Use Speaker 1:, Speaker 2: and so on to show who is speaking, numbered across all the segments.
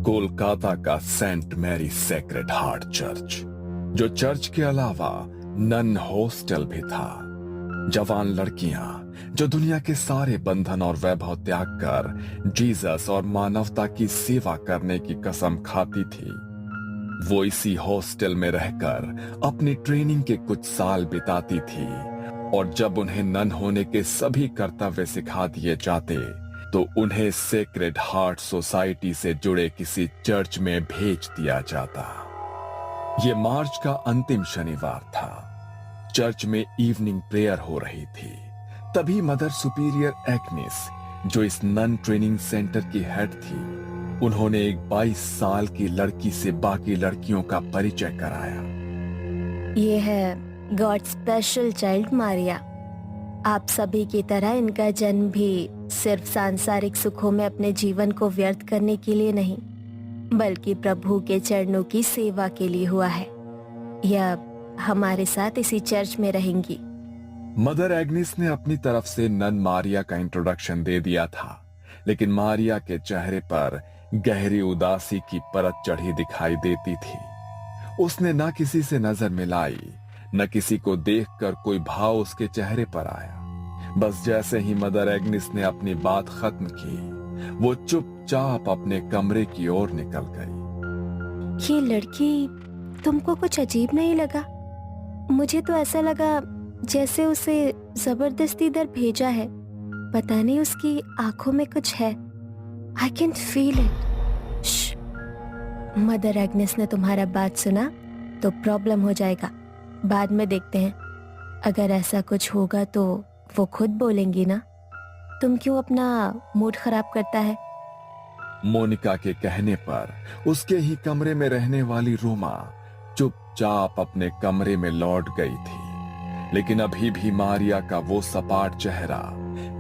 Speaker 1: कोलकाता का Saint Mary Sacred Heart church, जो church के अलावा नन हॉस्टल भी था। जवान लड़कियां जो दुनिया के सारे बंधन और वैभव त्याग कर जीसस और मानवता की सेवा करने की कसम खाती थी, वो इसी हॉस्टल में रहकर अपनी ट्रेनिंग के कुछ साल बिताती थी। और जब उन्हें नन होने के सभी कर्तव्य सिखा दिए जाते तो उन्हें सेक्रेड हार्ट सोसाइटी से जुड़े किसी चर्च में भेज दिया जाता। ये मार्च का अंतिम शनिवार था। चर्च में इवनिंग प्रेयर हो रही थी। तभी मदर सुपीरियर एग्नेस, जो इस नन ट्रेनिंग सेंटर की हेड थी, उन्होंने एक 22 साल की लड़की से बाकी लड़कियों का परिचय कराया।
Speaker 2: ये है गॉड स्पेशल चाइल्ड मारिया। आप सभी की तरह इनका जन्म भी सिर्फ सांसारिक सुखों में अपने जीवन को व्यर्थ करने के लिए नहीं, बल्कि प्रभु के चरणों की सेवा के लिए हुआ है। यह हमारे साथ इसी चर्च में रहेंगी।
Speaker 1: मदर एग्नेस ने अपनी तरफ से नन मारिया का इंट्रोडक्शन दे दिया था, लेकिन मारिया के चेहरे पर गहरी उदासी की परत चढ़ी दिखाई देती थी। उसने न किसी से नजर मिलाई, न किसी को देखकर कोई भाव उसके चेहरे पर आया। बस जैसे ही मदर एग्नेस ने अपनी बात खत्म की, वो चुपचाप अपने कमरे की ओर निकल गई।
Speaker 2: ये लड़की तुमको कुछ अजीब नहीं लगा? मुझे तो ऐसा लगा जैसे उसे जबरदस्ती इधर भेजा है। पता नहीं उसकी आंखों में कुछ है। I can feel it. Mother Agnes ने तुम्हारा बात सुना तो प्रॉब्लम हो जाएगा। बाद में देखते हैं। अगर ऐसा कुछ होगा तो वो खुद बोलेंगी ना। तुम क्यों अपना मूड खराब करता है?
Speaker 1: मोनिका के कहने पर उसके ही कमरे में रहने वाली रोमा चुपचाप अपने कमरे में लौट गई थी। लेकिन अभी भी मारिया का वो सपाट चेहरा,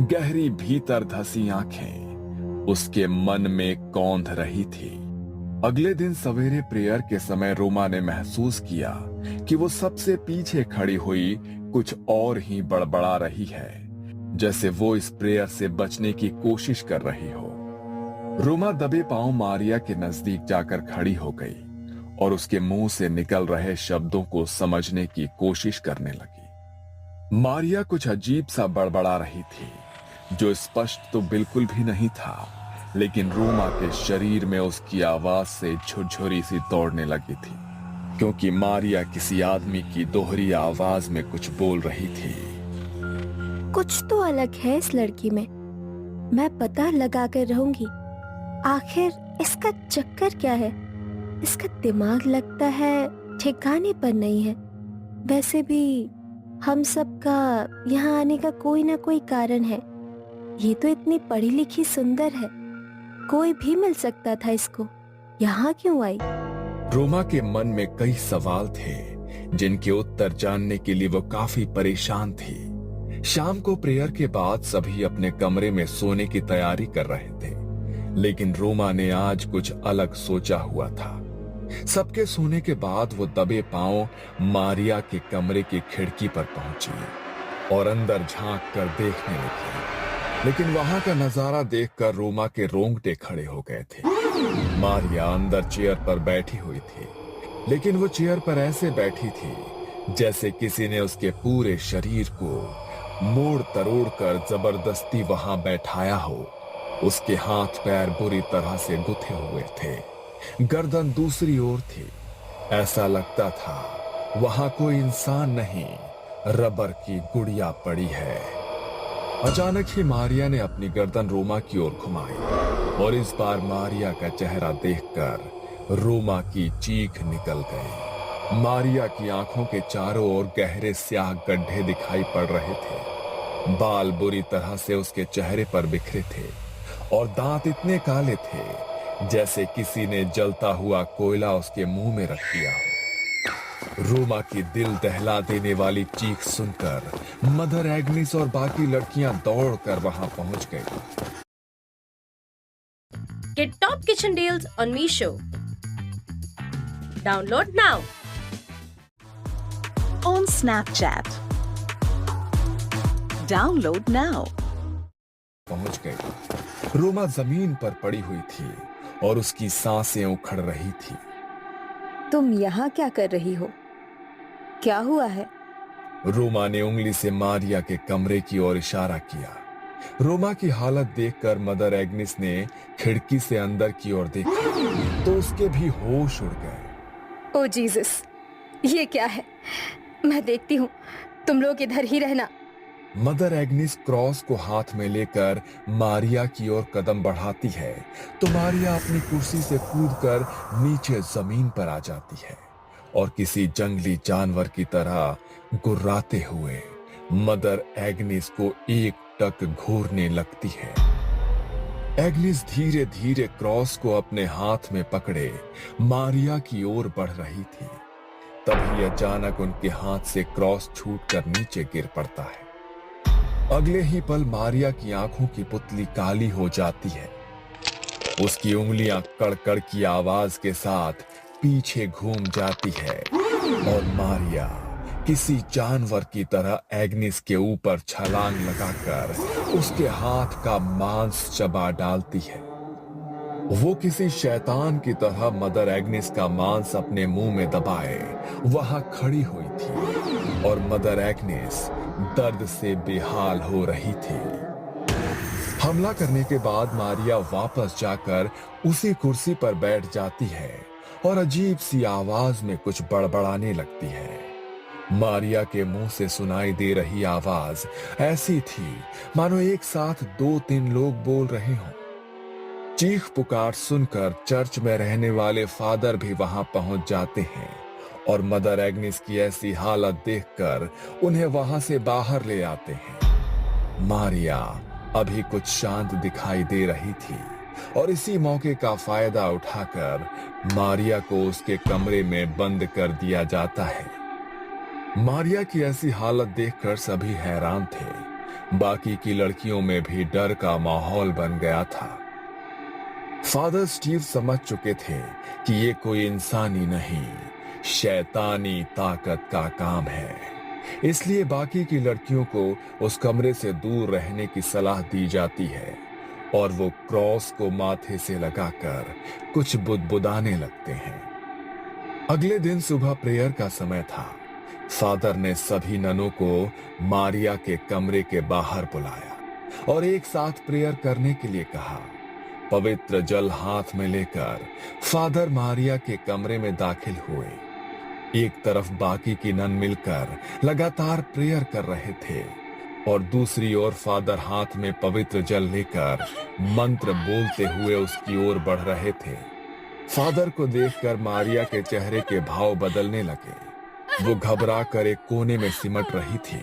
Speaker 1: गहरी भीतर धसी आंखें उसके मन में कौंध रही थी। अगले दिन सवेरे प्रेयर के समय रोमा ने महसूस किया कि वो सबसे पीछे खड़ी हुई कुछ और ही बड़बड़ा रही है, जैसे वो इस प्रेयर से बचने की कोशिश कर रही हो। रोमा दबे पांव मारिया के नजदीक जाकर खड़ी हो गई और उसके मुंह से निकल रहे शब्दों को समझने की कोशिश करने लगी। मारिया कुछ अजीब सा बड़बड़ा रही थी, जो स्पष्ट तो बिल्कुल भी नहीं था, लेकिन रोमा के शरीर में उसकी आवाज से झुरझुरी सी दौड़ने लगी थी, क्योंकि मारिया किसी आदमी की दोहरी आवाज में कुछ बोल रही थी।
Speaker 2: कुछ तो अलग है इस लड़की में। मैं पता लगा कर रहूंगी आखिर इसका चक्कर क्या है। इसका दिमाग लगता है ठिकाने पर नहीं है। वैसे भी हम सबका यहाँ आने का कोई ना कोई कारण है। ये तो इतनी पढ़ी लिखी सुंदर है, कोई भी मिल सकता था इसको। यहाँ क्यों आई?
Speaker 1: रोमा के मन में कई सवाल थे, जिनके उत्तर जानने के लिए वो काफी परेशान थी। शाम को प्रेयर के बाद सभी अपने कमरे में सोने की तैयारी कर रहे थे, लेकिन रोमा ने आज कुछ अलग सोचा हुआ था। सबके सोने के बाद वो दबे पांव मारिया के कमरे की खिड़की पर पहुंची और अंदर झांक कर देखने लगी। लेकिन वहां का नजारा देखकर रोमा के रोंगटे खड़े हो गए थे। मारिया अंदर चेयर पर बैठी हुई थी, लेकिन वो चेयर पर ऐसे बैठी थी जैसे किसी ने उसके पूरे शरीर को मोड़ तरोड़ कर जबरदस्ती वहां बैठाया हो। उसके हाथ पैर बुरी तरह से गुथे हुए थे, गर्दन दूसरी ओर थी। ऐसा लगता था वहां कोई इंसान नहीं, रबर की गुड़िया पड़ी है। अचानक ही मारिया ने अपनी गर्दन रोमा की ओर घुमाई और इस बार मारिया का चेहरा देखकर रोमा की चीख निकल गई। मारिया की आंखों के चारों ओर गहरे स्याह गड्ढे दिखाई पड़ रहे थे। बाल बुरी तरह से उसके चेहरे पर बिखरे थे और दांत इतने काले थे जैसे किसी ने जलता हुआ कोयला उसके मुंह में रख दिया हो। रोमा की दिल दहला देने वाली चीख सुनकर मदर एग्नेस और बाकी लड़कियां दौड़कर वहां पहुंच गई।
Speaker 3: Get top kitchen deals on Meesho. Download now.
Speaker 4: On Snapchat. Download now.
Speaker 1: पहुंच गई। रोमा जमीन पर पड़ी हुई थी और उसकी सांसें उखड़ रही थी।
Speaker 2: तुम यहाँ क्या कर रही हो? क्या हुआ है?
Speaker 1: रोमा ने उंगली से मारिया के कमरे की ओर इशारा किया। रोमा की हालत देखकर मदर एग्निस ने खिड़की से अंदर की ओर देखा तो उसके भी होश उड़ गए।
Speaker 2: ओ जीसस, ये क्या है? मैं देखती हूँ, तुम लोग इधर ही रहना।
Speaker 1: मदर एग्निस क्रॉस को हाथ में लेकर मारिया की ओर कदम बढ़ाती है तो मारिया अपनी कुर्सी से कूदकर नीचे जमीन पर आ जाती है और किसी जंगली जानवर की तरह गुर्राते हुए मदर एग्निस को एक टक घूरने लगती है। एग्निस धीरे धीरे क्रॉस को अपने हाथ में पकड़े मारिया की ओर बढ़ रही थी। तभी अचानक उनके हाथ से क्रॉस छूटकर नीचे गिर पड़ता है। अगले ही पल मारिया की आंखों की पुतली काली हो जाती है। उसकी उंगलियां कड़कड़ की आवाज के साथ पीछे घूम जाती है और मारिया किसी जानवर की तरह एग्निस के ऊपर छलांग लगाकर उसके हाथ का मांस चबा डालती है। वो किसी शैतान की तरह मदर एग्निस का मांस अपने मुंह में दबाए वहां खड़ी हुई थी और मदर एग्निस दर्द से बेहाल हो रही थी। हमला करने के बाद मारिया वापस जाकर उसी कुर्सी पर बैठ जाती है और अजीब सी आवाज में कुछ बड़बड़ाने लगती है। मारिया के मुंह से सुनाई दे रही आवाज ऐसी थी मानो एक साथ 2-3 लोग बोल रहे हों। चीख पुकार सुनकर चर्च में रहने वाले फादर भी वहां पहुंच जाते हैं और मदर एग्निस की ऐसी हालत देखकर उन्हें वहां से बाहर ले आते हैं। मारिया अभी कुछ शांत दिखाई दे रही थी और इसी मौके का फायदा उठाकर मारिया को उसके कमरे में बंद कर दिया जाता है। मारिया की ऐसी हालत देखकर सभी हैरान थे। बाकी की लड़कियों में भी डर का माहौल बन गया था। फादर स्टीव समझ चुके थे कि ये कोई इंसानी नहीं, शैतानी ताकत का काम है। इसलिए बाकी की लड़कियों को उस कमरे से दूर रहने की सलाह दी जाती है और वो क्रॉस को माथे से लगाकर कुछ बुदबुदाने लगते हैं। अगले दिन सुबह प्रेयर का समय था। फादर ने सभी ननों को मारिया के कमरे के बाहर बुलाया और एक साथ प्रेयर करने के लिए कहा। पवित्र जल हाथ में लेकर फादर मारिया के कमरे में दाखिल हुए। एक तरफ बाकी की नन मिलकर लगातार प्रेयर कर रहे थे और दूसरी ओर फादर हाथ में पवित्र जल लेकर मंत्र बोलते हुए उसकी ओर बढ़ रहे थे। फादर को देखकर मारिया के चेहरे के भाव बदलने लगे। वो घबरा कर एक कोने में सिमट रही थी।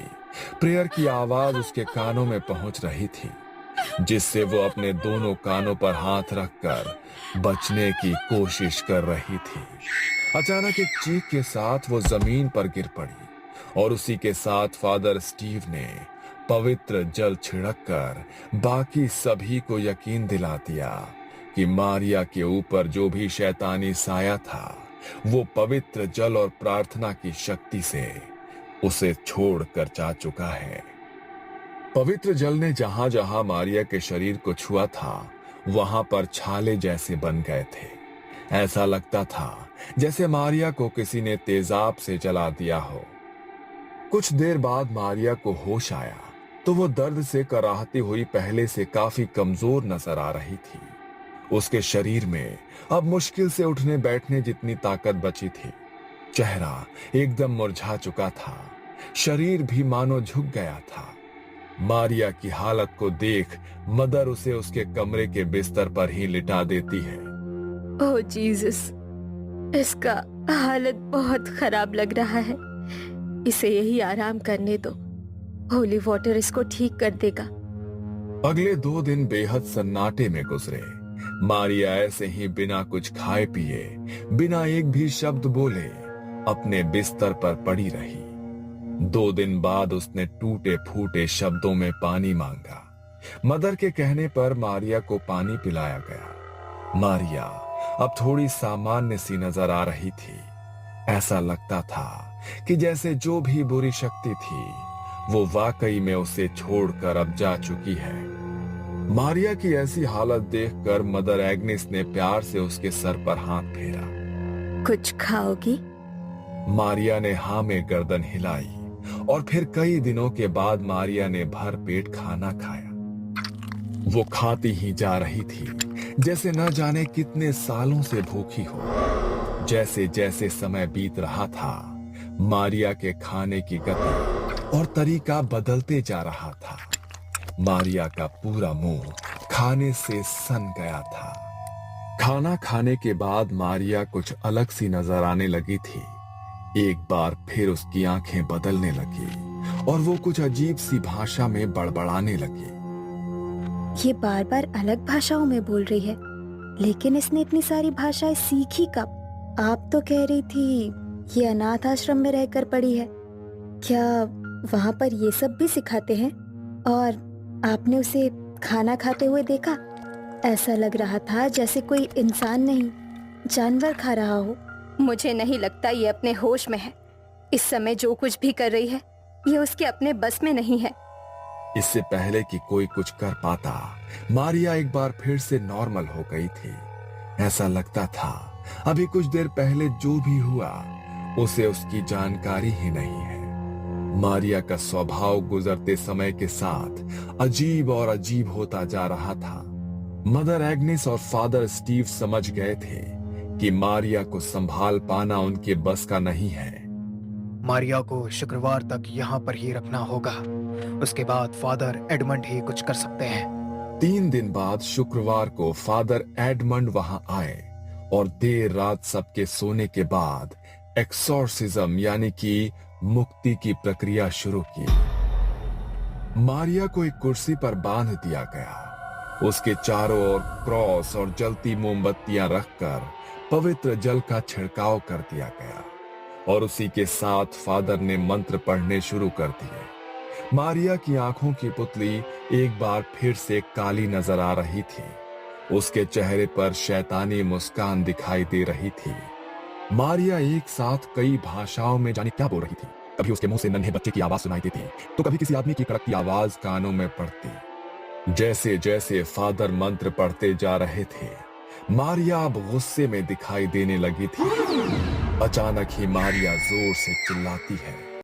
Speaker 1: प्रेयर की आवाज उसके कानों में पहुंच रही थी, जिससे वो अपने दोनों कानों पर हाथ रखकर बचने की कोशिश कर रही थी। अचानक एक चीख के साथ वो जमीन पर गिर पड़ी और उसी के साथ फादर स्टीव ने पवित्र जल छिड़ककर बाकी सभी को यकीन दिला दिया कि मारिया के ऊपर जो भी शैतानी साया था वो पवित्र जल और प्रार्थना की शक्ति से उसे छोड़कर जा चुका है। पवित्र जल ने जहां जहां मारिया के शरीर को छुआ था वहां पर छाले जैसे बन गए थे। ऐसा लगता था जैसे मारिया को किसी ने तेजाब से जला दिया हो। कुछ देर बाद मारिया को होश आया तो वो दर्द से कराहती हुई पहले से काफी कमजोर नजर आ रही थी। उसके शरीर में अब मुश्किल से उठने बैठने जितनी ताकत बची थी। चेहरा एकदम मुरझा चुका था, शरीर भी मानो झुक गया था। मारिया की हालत को देख मदर उसे उसके कमरे के बिस्तर पर ही लिटा देती है।
Speaker 2: ओह जीसस, इसका हालत बहुत खराब लग रहा है। इसे यही आराम करने दो, होली वाटर इसको ठीक कर देगा।
Speaker 1: अगले 2 दिन बेहद सन्नाटे में गुजरे। मारिया ऐसे ही बिना कुछ खाए पिए, बिना एक भी शब्द बोले अपने बिस्तर पर पड़ी रही। 2 दिन बाद उसने टूटे फूटे शब्दों में पानी मांगा। मदर के कहने पर मारिया को पानी पिलाया गया। मारिया अब थोड़ी सामान्य सी नजर आ रही थी। ऐसा लगता था कि जैसे जो भी बुरी शक्ति थी वो वाकई में उसे छोड़कर अब जा चुकी है। मारिया की ऐसी हालत देखकर मदर एग्नेस ने प्यार से उसके सर पर हाथ फेरा।
Speaker 2: कुछ खाओगी?
Speaker 1: मारिया ने हाँ में गर्दन हिलाई और फिर कई दिनों के बाद मारिया ने भर पेट खाना खाया। वो खाती ही जा रही थी जैसे न जाने कितने सालों से भूखी हो। जैसे जैसे समय बीत रहा था, मारिया के खाने की गति और तरीका बदलते जा रहा था। मारिया का पूरा मुंह खाने से सन गया था। खाना खाने के बाद मारिया कुछ अलग सी नजर आने लगी थी। एक बार फिर उसकी आंखें बदलने लगी और वो कुछ अजीब सी भाषा में बड़बड़ाने लगी।
Speaker 2: ये बार बार अलग भाषाओं में बोल रही है, लेकिन इसने इतनी सारी भाषाएं सीखी कब? आप तो कह रही थी ये अनाथ आश्रम में रहकर पढ़ी है। क्या वहाँ पर ये सब भी सिखाते हैं? और आपने उसे खाना खाते हुए देखा? ऐसा लग रहा था जैसे कोई इंसान नहीं, जानवर खा रहा हो। मुझे नहीं लगता ये अपने होश में है। इस समय जो कुछ भी कर रही है, ये उसके अपने बस में नहीं है।
Speaker 1: इससे पहले कि कोई कुछ कर पाता, मारिया एक बार फिर से नॉर्मल हो गई थी। ऐसा लगता था अभी कुछ देर पहले जो भी हुआ उसे उसकी जानकारी ही नहीं है। मारिया का स्वभाव गुजरते समय के साथ अजीब और अजीब होता जा रहा था। मदर एग्नेस और फादर स्टीव समझ गए थे कि मारिया को संभाल पाना उनके बस का नहीं है।
Speaker 4: मारिया को शुक्रवार तक यहाँ पर ही रखना होगा। उसके बाद फादर एडमंड ही कुछ कर सकते हैं।
Speaker 1: 3 दिन बाद शुक्रवार को फादर एडमंड वहां आए और देर रात सबके सोने के बाद एक्सोर्सिज्म यानी कि मुक्ति की प्रक्रिया शुरू की। मारिया को एक कुर्सी पर बांध दिया गया। उसके चारों ओर क्रॉस और जलती मोमबत्तियां रखकर पवित्र जल का छिड़काव कर दिया गया और उसी के साथ फादर ने मंत्र पढ़ने शुरू कर दिए। मारिया की आंखों की पुतली एक बार फिर से काली नजर आ रही थी। उसके चेहरे पर शैतानी मुस्कान दिखाई दे रही थी। मारिया एक साथ कई भाषाओं में जाने क्या बोल रही थी। कभी उसके मुंह से नन्हे बच्चे की आवाज सुनाई देती, तो कभी किसी आदमी की कड़कती आवाज कानों में पड़ती। जैसे जैसे फादर मंत्र पढ़ते जा रहे थे, मारिया अब गुस्से में दिखाई देने लगी थी। अचानक ही मारिया जोर से चिल्लाती है,